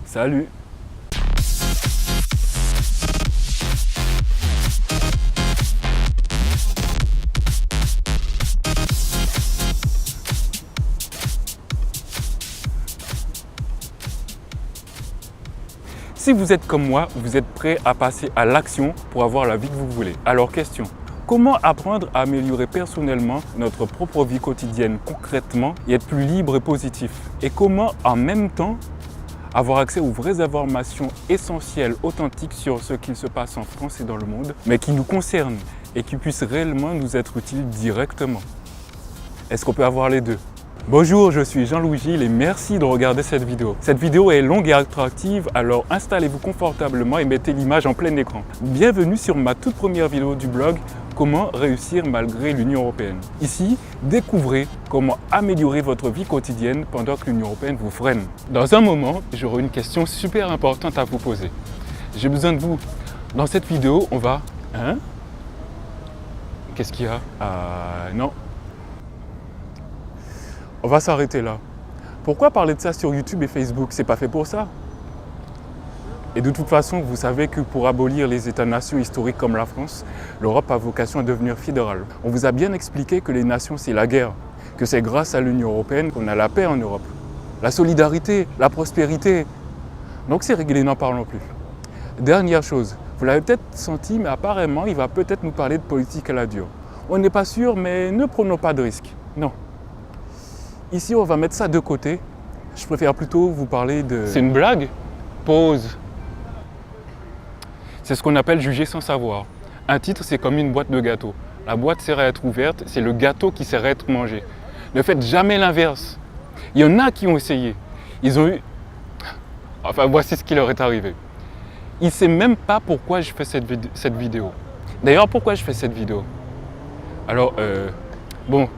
Salut! Si vous êtes comme moi, vous êtes prêt à passer à l'action pour avoir la vie que vous voulez. Alors question, comment apprendre à améliorer personnellement notre propre vie quotidienne concrètement et être plus libre et positif? Et comment en même temps avoir accès aux vraies informations essentielles, authentiques sur ce qu'il se passe en France et dans le monde, mais qui nous concernent et qui puissent réellement nous être utiles directement? Est-ce qu'on peut avoir les deux? Bonjour, je suis Jean-Louis Gilles et merci de regarder cette vidéo. Cette vidéo est longue et attractive, alors installez-vous confortablement et mettez l'image en plein écran. Bienvenue sur ma toute première vidéo du blog « Comment réussir malgré l'Union Européenne ». Ici, découvrez comment améliorer votre vie quotidienne pendant que l'Union Européenne vous freine. Dans un moment, j'aurai une question super importante à vous poser. J'ai besoin de vous. Dans cette vidéo, on va... Hein? Qu'est-ce qu'il y a? Non. On va s'arrêter là. Pourquoi parler de ça sur YouTube et Facebook? C'est pas fait pour ça. Et de toute façon, vous savez que pour abolir les États-nations historiques comme la France, l'Europe a vocation à devenir fédérale. On vous a bien expliqué que les nations, c'est la guerre, que c'est grâce à l'Union Européenne qu'on a la paix en Europe, la solidarité, la prospérité. Donc c'est réglé, n'en parlons plus. Dernière chose, vous l'avez peut-être senti, mais apparemment, il va peut-être nous parler de politique à la dure. On n'est pas sûr, mais ne prenons pas de risques. Non. Ici, on va mettre ça de côté. Je préfère plutôt vous parler de... C'est une blague? Pause. C'est ce qu'on appelle juger sans savoir. Un titre, c'est comme une boîte de gâteau. La boîte sert à être ouverte, c'est le gâteau qui sert à être mangé. Ne faites jamais l'inverse. Il y en a qui ont essayé. Ils ont eu... Enfin, voici ce qui leur est arrivé. Ils ne savent même pas pourquoi je fais cette vidéo. D'ailleurs, pourquoi je fais cette vidéo? Alors, bon...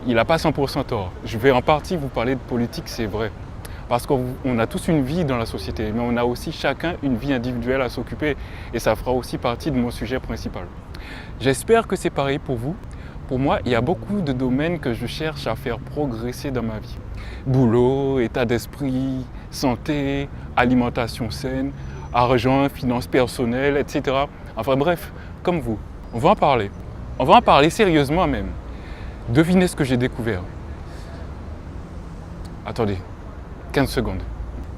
Il n'a pas 100% tort. Je vais en partie vous parler de politique, c'est vrai. Parce qu'on a tous une vie dans la société, mais on a aussi chacun une vie individuelle à s'occuper. Et ça fera aussi partie de mon sujet principal. J'espère que c'est pareil pour vous. Pour moi, il y a beaucoup de domaines que je cherche à faire progresser dans ma vie. Boulot, état d'esprit, santé, alimentation saine, argent, finances personnelles, etc. Enfin bref, comme vous. On va en parler. On va en parler sérieusement même. Devinez ce que j'ai découvert. Attendez, 15 secondes.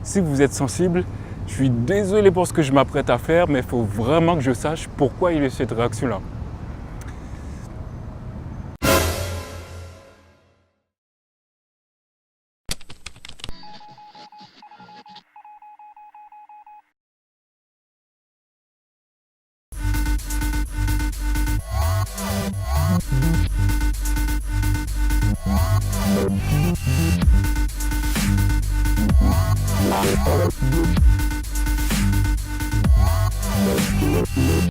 Si vous êtes sensible, je suis désolé pour ce que je m'apprête à faire, mais il faut vraiment que je sache pourquoi il y a cette réaction-là.